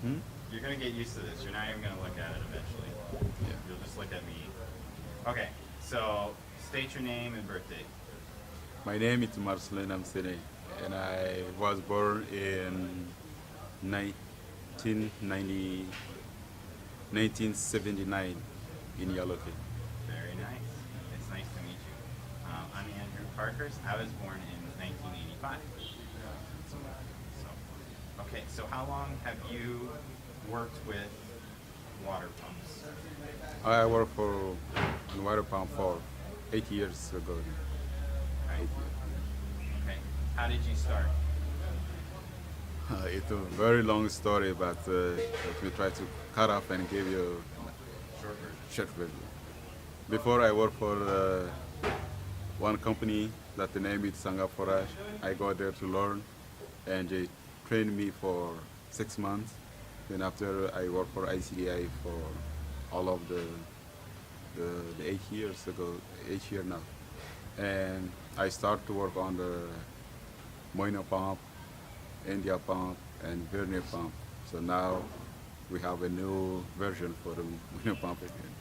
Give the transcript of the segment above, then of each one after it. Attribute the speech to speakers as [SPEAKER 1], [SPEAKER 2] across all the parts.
[SPEAKER 1] Hmm?
[SPEAKER 2] You're gonna get used to this. You're not even gonna look at it eventually.
[SPEAKER 1] Yeah.
[SPEAKER 2] You'll just look at me. Okay, so state your name and birth date.
[SPEAKER 1] My name is Marcelin Interview, and I was born in 1990, 1979 in Yellowkey.
[SPEAKER 2] Very nice. It's nice to meet you. I'm Andrew Parkhurst. I was born in 1985. So, okay. So how long have you worked with water pumps?
[SPEAKER 1] I worked for water pump for 8 years ago.
[SPEAKER 2] Right.
[SPEAKER 1] 8 years.
[SPEAKER 2] Okay. How did you start?
[SPEAKER 1] It's a very long story, but let me try to cut off and give you
[SPEAKER 2] Short version.
[SPEAKER 1] a short version. Before I worked for one company that the name is Sangapore. I got there to learn, and they trained me for 6 months. Then after I worked for ICDI for all of the 8 years ago, 8 year now, and I started to work on the Moino pump, India pump, and Vernier pump. So now we have a new version for the Moino pump again,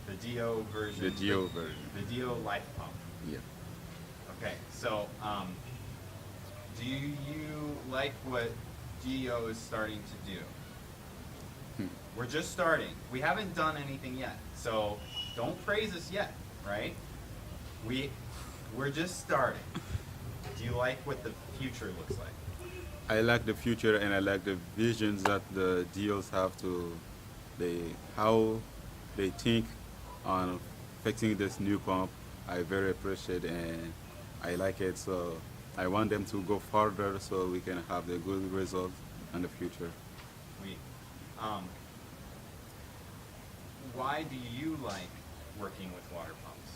[SPEAKER 2] The DO version.
[SPEAKER 1] the Geo version.
[SPEAKER 2] The DO life pump.
[SPEAKER 1] Yeah.
[SPEAKER 2] Okay. So, do you like what DO is starting to do?
[SPEAKER 1] Hmm.
[SPEAKER 2] We're just starting. We haven't done anything yet. So don't praise us yet, right? We're just starting. Do you like what the future looks like?
[SPEAKER 1] I like the future, and I like the visions that the deals have to they how they think on fixing this new pump. I very appreciate, and I like it. So I want them to go further so we can have the good result in the future.
[SPEAKER 2] We, um, why do you like working with water pumps?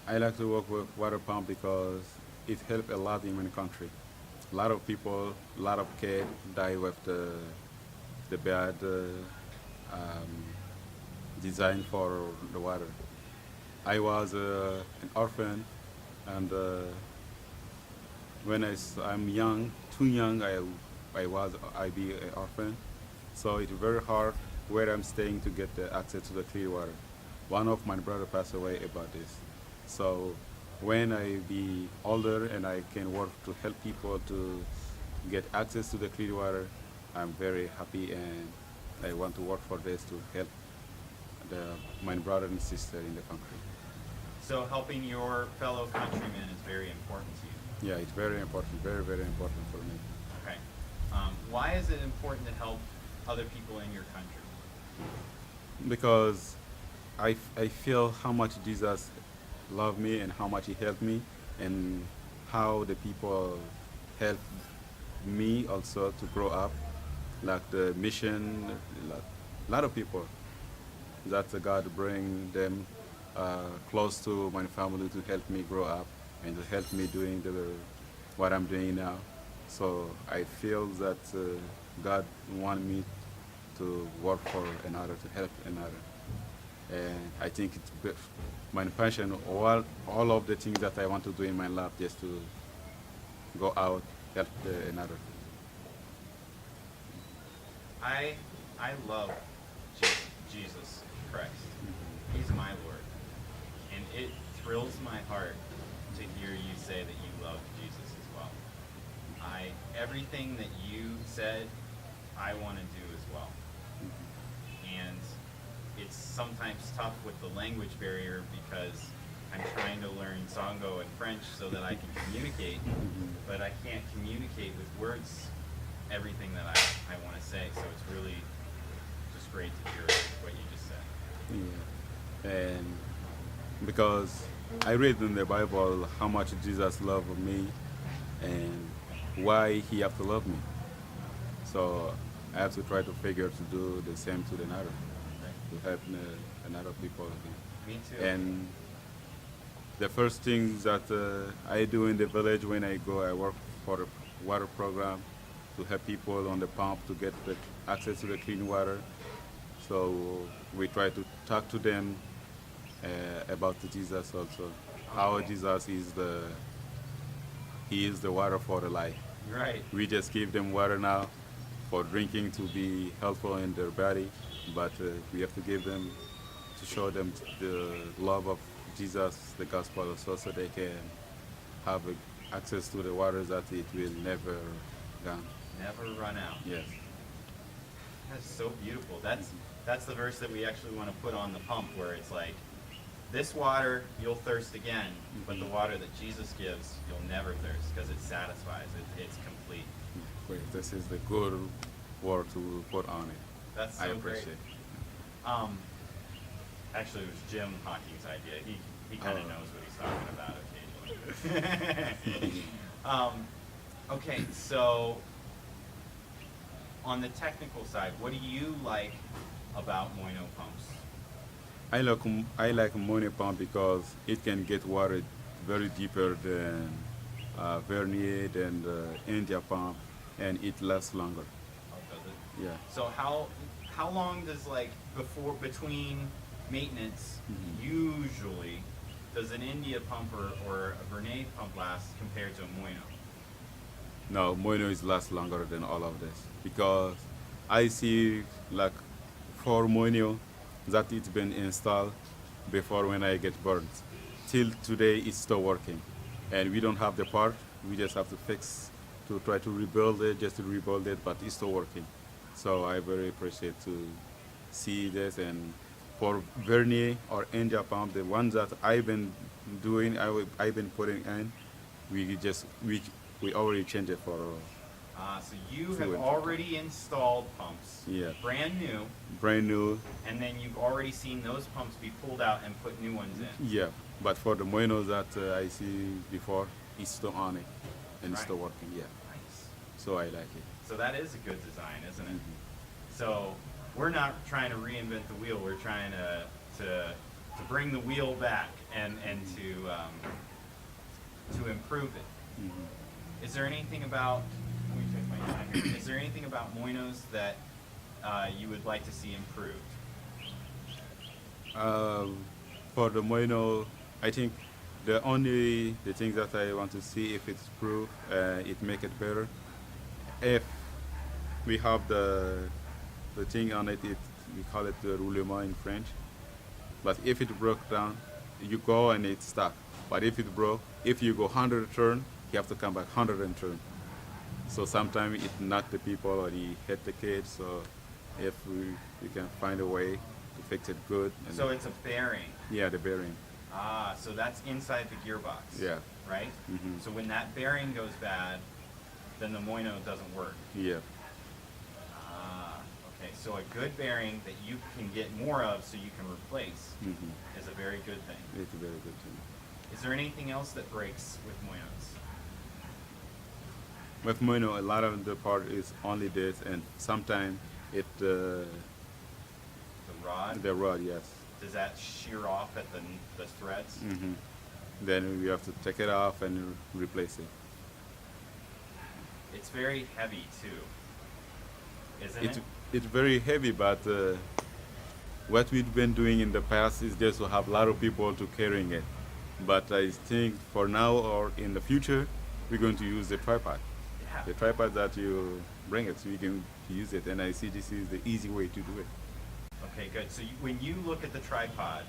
[SPEAKER 1] I like to work with water pump because it helps a lot in my country. A lot of people, a lot of kids die with the bad um, design for the water. I was an orphan, and when I'm young, too young, I be an orphan. So it's very hard where I'm staying to get the access to the clean water. One of my brother passed away about this. So when I be older and I can work to help people to get access to the clean water, I'm very happy, and I want to work for this to help my brother and sister in the country.
[SPEAKER 2] So helping your fellow countrymen is very important to you.
[SPEAKER 1] Yeah, it's very important, very, very important for me.
[SPEAKER 2] Okay. Why is it important to help other people in your country?
[SPEAKER 1] Because I feel how much Jesus loved me and how much he helped me, and how the people help me also to grow up, like the mission, like a lot of people that God bring them close to my family to help me grow up and to help me doing what I'm doing now. So I feel that God want me to work for another, to help another. And I think my passion, all of the things that I want to do in my life, just to go out, help another.
[SPEAKER 2] I I love Jesus Christ. He's my Lord. And it thrills my heart to hear you say that you love Jesus as well. Everything that you said, I want to do as well. And it's sometimes tough with the language barrier because I'm trying to learn Zongo and French so that I can communicate, but I can't communicate with words everything that I want to say. So it's really just great to hear what you just said.
[SPEAKER 1] Yeah. And because I read in the Bible how much Jesus loved me and why he have to love me. So I have to try to figure to do the same to another, to help another people again.
[SPEAKER 2] Me too.
[SPEAKER 1] And the first thing that I do in the village when I go, I work for a water program to help people on the pump to get the access to the clean water. So we try to talk to them about Jesus also, how
[SPEAKER 2] Okay.
[SPEAKER 1] Jesus is he is the water for the life.
[SPEAKER 2] Right.
[SPEAKER 1] We just give them water now for drinking to be helpful in their body, but we have to give them to show them the love of Jesus, the gospel also, so they can have access to the waters that it will never gone.
[SPEAKER 2] Never run out.
[SPEAKER 1] Yes.
[SPEAKER 2] That's so beautiful. That's the verse that we actually want to put on the pump, where it's like, this water you'll thirst again, but the water that Jesus gives you'll never thirst because it satisfies. It's complete.
[SPEAKER 1] Great. This is the good word to put on it.
[SPEAKER 2] That's so
[SPEAKER 1] I
[SPEAKER 2] great.
[SPEAKER 1] appreciate.
[SPEAKER 2] Actually, it was Jim Hawking's idea. He kind of
[SPEAKER 1] Oh.
[SPEAKER 2] knows what he's talking about occasionally. Okay, so on the technical side, what do you like about Moino pumps?
[SPEAKER 1] I like money pump because it can get water very deeper than Vernier and India pump, and it lasts longer.
[SPEAKER 2] Oh, does it?
[SPEAKER 1] Yeah.
[SPEAKER 2] So how long does, like, between maintenance
[SPEAKER 1] Mhm.
[SPEAKER 2] usually does an India pump or a Vernet pump last compared to a Moino?
[SPEAKER 1] No, Moino is last longer than all of this because I see like 4 Moino that it's been installed before when I get burned. Till today it's still working, and we don't have the part. We just have to fix to try to rebuild it, just to rebuild it, but it's still working. So I very appreciate to see this. And for Vernier or India pump, the ones that I've been doing, I've been putting in, we already changed it for
[SPEAKER 2] So you
[SPEAKER 1] Two
[SPEAKER 2] have
[SPEAKER 1] and-
[SPEAKER 2] already installed pumps,
[SPEAKER 1] Yeah.
[SPEAKER 2] brand new,
[SPEAKER 1] brand new.
[SPEAKER 2] and then you've already seen those pumps be pulled out and put new ones in.
[SPEAKER 1] Yeah, but for the Moinos that I see before, it's still on it and it's still
[SPEAKER 2] Right.
[SPEAKER 1] working. Yeah,
[SPEAKER 2] Nice.
[SPEAKER 1] so I like it.
[SPEAKER 2] So that is a good design, isn't it?
[SPEAKER 1] Mhm.
[SPEAKER 2] So we're not trying to reinvent the wheel. We're trying to bring the wheel back and to improve it.
[SPEAKER 1] Mhm.
[SPEAKER 2] Is there anything about? Let me check my time here. Is there anything about Moinos that you would like to see improved?
[SPEAKER 1] For the Moino, I think the thing that I want to see if it's proof, it make it better. If we have the thing on it, we call it the roulement in French. But if it broke down, you go and it stuck. But if it broke, if you go 100 turn, you have to come back 100 and turn. So sometimes it knock the people or he hit the kids. So if we can find a way to fix it good. And
[SPEAKER 2] So it's a bearing.
[SPEAKER 1] yeah, the bearing.
[SPEAKER 2] So that's inside the gearbox.
[SPEAKER 1] Yeah.
[SPEAKER 2] Right?
[SPEAKER 1] Mhm.
[SPEAKER 2] So when that bearing goes bad, then the Moino doesn't work.
[SPEAKER 1] Yeah.
[SPEAKER 2] Okay. So a good bearing that you can get more of so you can replace
[SPEAKER 1] Mhm.
[SPEAKER 2] is a very good thing.
[SPEAKER 1] It's a very good thing.
[SPEAKER 2] Is there anything else that breaks with Moinos?
[SPEAKER 1] With Moino, a lot of the part is only this, and sometimes it
[SPEAKER 2] The rod?
[SPEAKER 1] the rod, yes.
[SPEAKER 2] Does that shear off at the threads?
[SPEAKER 1] Hmm. Then we have to take it off and replace it.
[SPEAKER 2] It's very heavy too, isn't
[SPEAKER 1] It
[SPEAKER 2] it?
[SPEAKER 1] it's very heavy, but what we've been doing in the past is just to have a lot of people to carrying it. But I think for now or in the future, we're going to use the tripod.
[SPEAKER 2] Yeah.
[SPEAKER 1] The tripod that you bring it, so you can use it. And I see this is the easy way to do it.
[SPEAKER 2] Okay, good. So when you look at the tripod,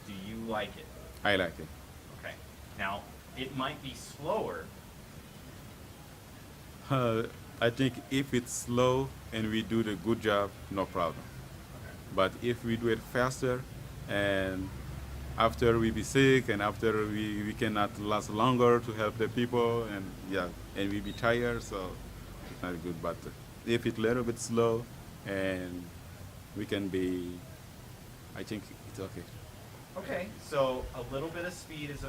[SPEAKER 2] do you like it?
[SPEAKER 1] I like it.
[SPEAKER 2] Okay. Now, it might be slower.
[SPEAKER 1] I think if it's slow and we do the good job, no problem. But if we do it faster and after we be sick and after we cannot last longer to help the people and yeah, and we be tired, so it's not good. But if it's a little bit slow and we can be, I think it's okay.
[SPEAKER 2] Okay, so a little bit of speed is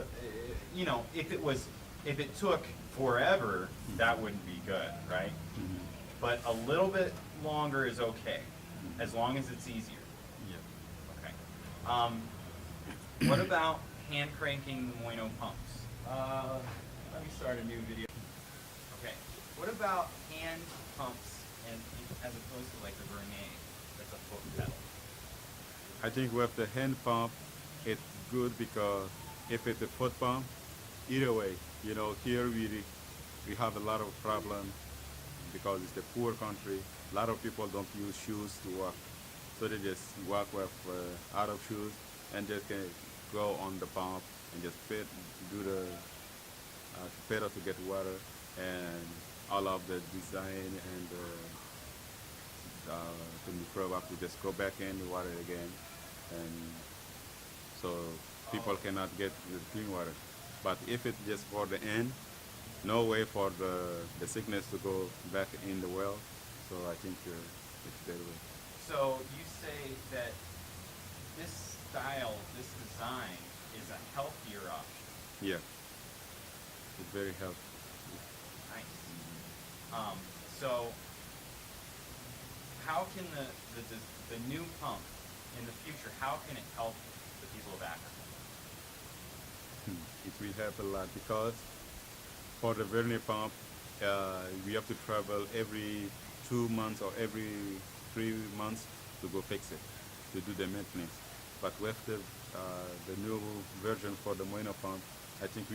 [SPEAKER 2] if it took forever, that wouldn't be good, right?
[SPEAKER 1] Mhm.
[SPEAKER 2] But a little bit longer is okay, as long as it's easier.
[SPEAKER 1] Yeah.
[SPEAKER 2] Okay. What about hand cranking the Moino pumps? Let me start a new video. Okay. What about hand pumps as opposed to like the Vernet, that's a foot pedal?
[SPEAKER 1] I think with the hand pump, it's good because if it's a foot pump, either way, here we have a lot of problems because it's a poor country A lot of people don't use shoes to walk, so they just walk with out of shoes and just can go on the pump and just do the pedal to get water, and all of the design and to microbe up to just go back in the water again, and so people
[SPEAKER 2] Oh,
[SPEAKER 1] cannot get the clean water. But if it's just for the end, no way for the sickness to go back in the well. So I think it's that way.
[SPEAKER 2] so you say that this style, this design is a healthier option.
[SPEAKER 1] Yeah, it's very healthy.
[SPEAKER 2] Nice. So how can the new pump in the future, how can it help the people of Africa?
[SPEAKER 1] It will help a lot because for the vernier pump, we have to travel every 2 months or every 3 months to go fix it, to do the maintenance. But with the new version for the moino pump, I think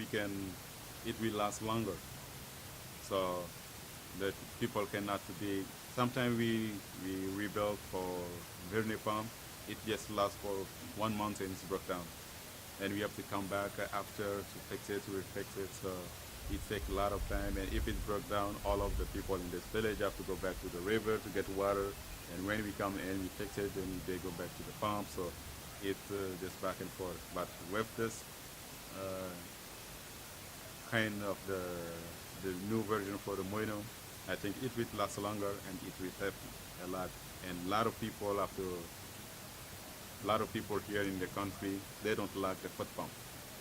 [SPEAKER 1] it will last longer. So that people cannot be. Sometimes we rebuild for vernier pump, it just lasts for 1 month and it's broke down, and we have to come back after to fix it, to refix it. So it takes a lot of time, and if it broke down, all of the people in this village have to go back to the river to get water. And when we come in, we fix it, then they go back to the pump. So it's just back and forth. But with this uh, kind of the new version for the Moino, I think it will last longer and it will help a lot. And a lot of people here in the country, they don't like the foot pump.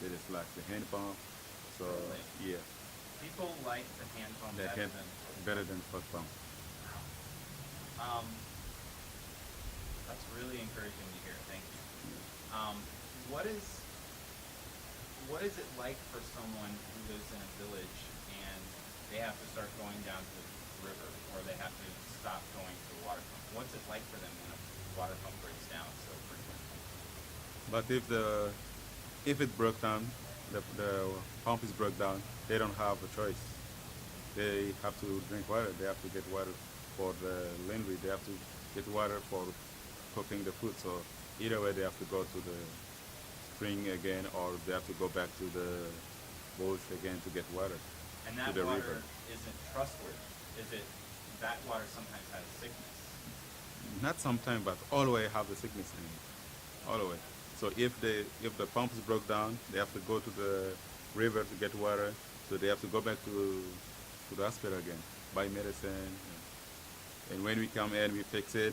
[SPEAKER 1] They just like the hand pump. So
[SPEAKER 2] Really?
[SPEAKER 1] yeah,
[SPEAKER 2] People like the hand pump
[SPEAKER 1] the
[SPEAKER 2] better
[SPEAKER 1] hand
[SPEAKER 2] than
[SPEAKER 1] better than foot pump.
[SPEAKER 2] um, that's really encouraging to hear. Thank you. Um, what is it like for someone who lives in a village and they have to start going down to the river, or they have to stop going to the water pump? What's it like for them when a water pump breaks down so frequently?
[SPEAKER 1] But if it broke down, the pump is broke down, they don't have a choice. They have to drink water. They have to get water for the laundry. They have to get water for cooking the food. So either way, they have to go to the spring again, or they have to go back to the bush again to get water
[SPEAKER 2] And
[SPEAKER 1] to
[SPEAKER 2] that
[SPEAKER 1] the
[SPEAKER 2] water
[SPEAKER 1] river.
[SPEAKER 2] isn't trustworthy. Is it? That water sometimes has sickness.
[SPEAKER 1] Not sometimes, but always have the sickness in it. Always. So if the pump is broke down, they have to go to the river to get water. So they have to go back to the hospital again, buy medicine. And when we come in, we fix it.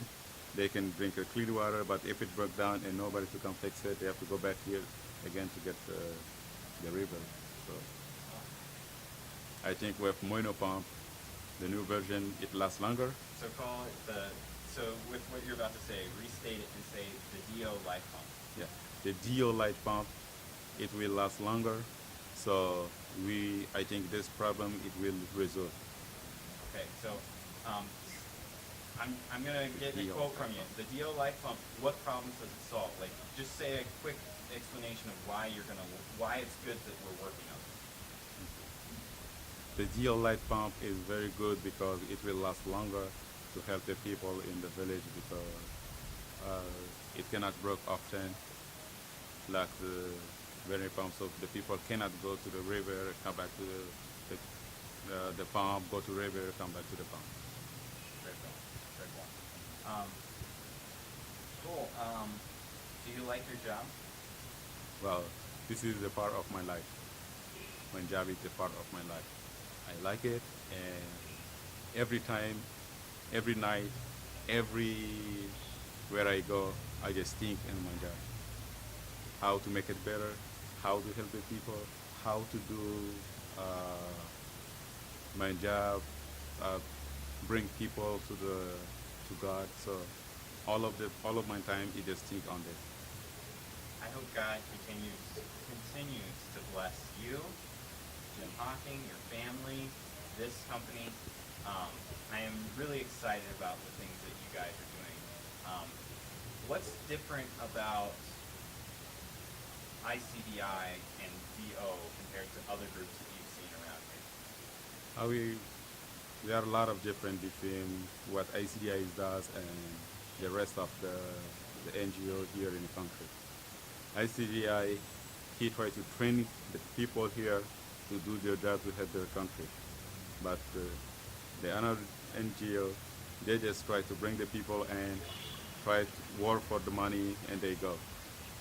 [SPEAKER 1] They can drink a clean water. But if it broke down and nobody to come fix it, they have to go back here again to get the river. So I think with moino pump, the new version, it lasts longer.
[SPEAKER 2] So call it the. So with what you're about to say, restate it and say the DO life pump.
[SPEAKER 1] Yeah, the DO light pump, it will last longer. So I think this problem it will resolve.
[SPEAKER 2] Okay, so um, I'm gonna get a
[SPEAKER 1] DO
[SPEAKER 2] quote from
[SPEAKER 1] light
[SPEAKER 2] you.
[SPEAKER 1] pump.
[SPEAKER 2] The DO life pump. What problems does it solve? Like, just say a quick explanation of why it's good that we're working on it.
[SPEAKER 1] The DO light pump is very good because it will last longer to help the people in the village, because it cannot break often like the very pump. So the people cannot go to the river, come back to the pump, go to river, come back to the pump.
[SPEAKER 2] Very cool. Very cool. Cool. Do you like your job?
[SPEAKER 1] Well, this is a part of my life. My job is a part of my life. I like it, and every time, every night, everywhere I go, I just think in my job. How to make it better, how to help the people, how to do my job, uh, bring people to God. So all of my time, I just think on this.
[SPEAKER 2] I hope God continues to bless you, Jim Hawking, your family, this company. I am really excited about the things that you guys are doing. What's different about ICDI and DO compared to other groups that you've seen around here?
[SPEAKER 1] How we There are a lot of different between what ICDI does and the rest of the NGO here in the country. ICDI, he tries to train the people here to do their job to help their country. But the another NGO, they just try to bring the people and try to work for the money and they go.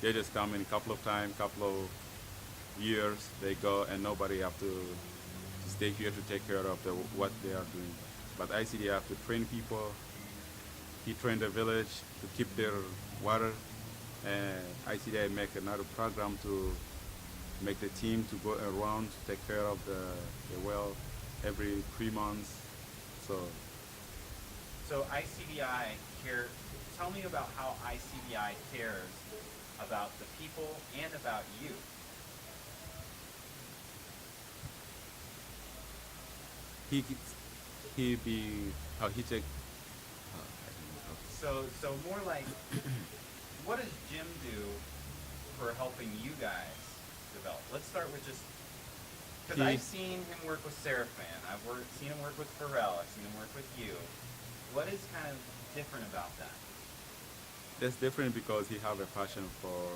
[SPEAKER 1] They just come in a couple of times, couple of years, they go and nobody have to stay here to take care of what they are doing. But ICD have to train people. He trained the village to keep their water, and ICDI make another program to make the team to go around to take care of the well every 3 months. So
[SPEAKER 2] So ICDI care. Tell me about how ICDI cares about the people and about you.
[SPEAKER 1] he he be how he take. I don't know how to say.
[SPEAKER 2] So more like, what does Jim do for helping you guys develop? Let's start with just because
[SPEAKER 1] He
[SPEAKER 2] I've seen him work with Seraphan. Seen him work with Pharrell. I've seen him work with you. What is kind of different about that?
[SPEAKER 1] That's different because he have a passion for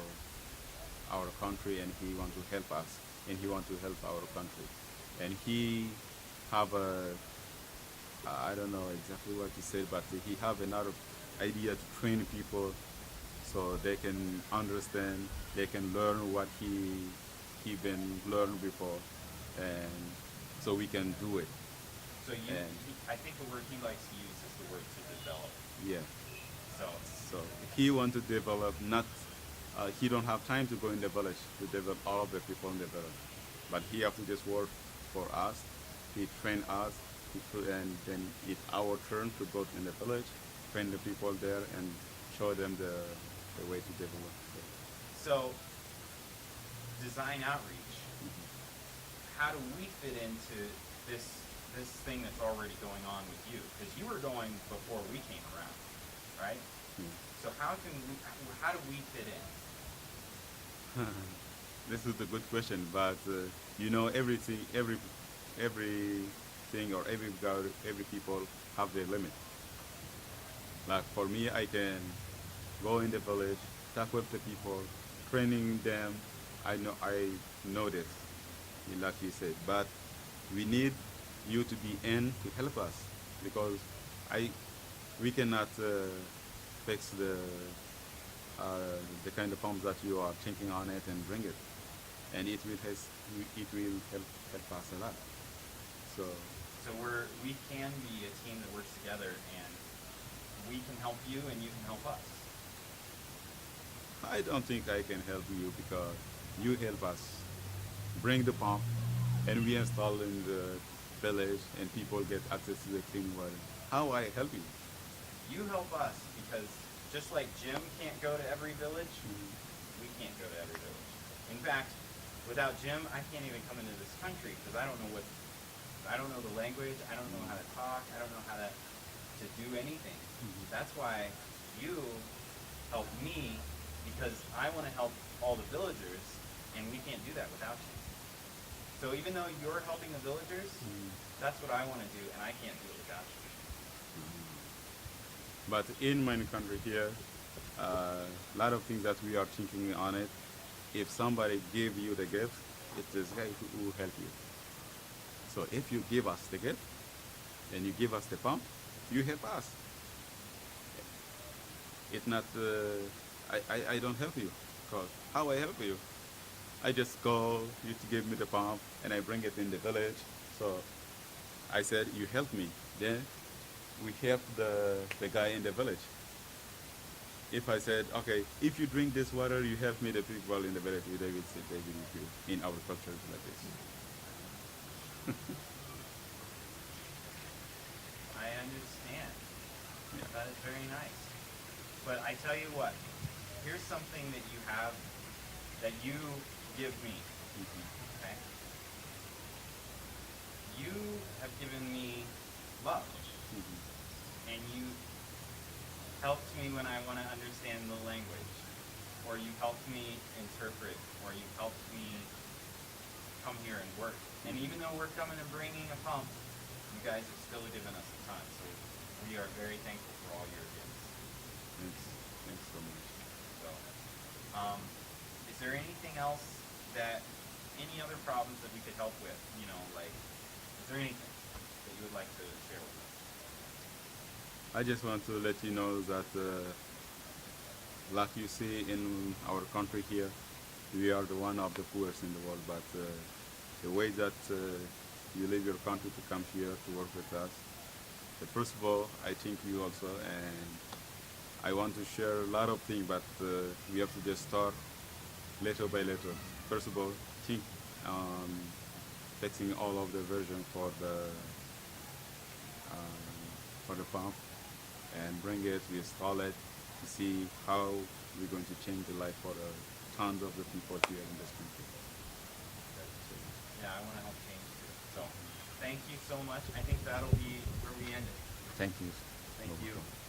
[SPEAKER 1] our country and he want to help us and he want to help our country and he have a I don't know exactly what to say but he have another idea to train people so they can understand they can learn what he been learned before and so we can do it
[SPEAKER 2] So
[SPEAKER 1] and
[SPEAKER 2] I think the word he likes to use is the word to develop.
[SPEAKER 1] yeah
[SPEAKER 2] So
[SPEAKER 1] so he want to develop not he don't have time to go in the village to develop all of the people in the village but he have to just work for us he train us and then it's our turn to go in the village train the people there and show them the way to develop
[SPEAKER 2] so design outreach.
[SPEAKER 1] mhm.
[SPEAKER 2] How do we fit into this thing that's already going on with you? Because you were going before we came around, right?
[SPEAKER 1] Yeah.
[SPEAKER 2] So how do we fit in?
[SPEAKER 1] This is a good question but everything everything or every people have their limit like for me I can go in the village talk with the people training them I know this like you said but we need you to be in to help us because I we cannot fix the kind of pumps that you are thinking on it and bring it and it will help us a lot so
[SPEAKER 2] So we can be a team that works together, and we can help you, and you can help us.
[SPEAKER 1] I don't think I can help you because you help us bring the pump and we install in the village and people get access to the clean water. How I help you?
[SPEAKER 2] You help us because just like Jim can't go to every village,
[SPEAKER 1] Mhm.
[SPEAKER 2] we can't go to every village. In fact, without Jim, I can't even come into this country because I don't know the language, I don't know how to talk, I don't know how to do anything.
[SPEAKER 1] Mhm.
[SPEAKER 2] That's why you help me because I want to help all the villagers, and we can't do that without you. So even though you're helping the villagers,
[SPEAKER 1] Mhm.
[SPEAKER 2] that's what I want to do, and I can't do it without you.
[SPEAKER 1] But in my country here, a lot of things that we are thinking on it. If somebody give you the gift, it is guy who help you. So if you give us the gift and you give us the pump, you help us. It not I don't help you. Cause how I help you? I just go you to give me the pump and I bring it in the village. So I said you help me. Then we help the guy in the village. If I said, okay, if you drink this water, you help me the people in the village, they will say they will help you. In our culture it's like this.
[SPEAKER 2] I understand.
[SPEAKER 1] Yeah.
[SPEAKER 2] That is very nice. But I tell you what, here's something that you have that you give me.
[SPEAKER 1] Mhm.
[SPEAKER 2] Okay? You have given me love,
[SPEAKER 1] Mhm.
[SPEAKER 2] and you helped me when I want to understand the language, or you helped me interpret, or you helped me come here and work. And even though we're coming and bringing a pump, you guys have still given us a ton, so we are very thankful for all your gifts.
[SPEAKER 1] Thanks. Thanks so much.
[SPEAKER 2] So, is there anything else that, any other problems that we could help with? You know, like, is there anything that you would like to share with us?
[SPEAKER 1] I just want to let you know that, like you see in our country here, we are the one of the poorest in the world. But the way that you leave your country to come here to work with us, first of all, I thank you also, and I want to share a lot of things, but we have to just start little by little. First of all, think fixing all of the version for the pump and bring it, we install it to see how we're going to change the life for tons of the people here in this country.
[SPEAKER 2] Yeah, I want to help change too. So, thank you so much. I think that'll be where we end it.
[SPEAKER 1] Thank you.
[SPEAKER 2] Thank you.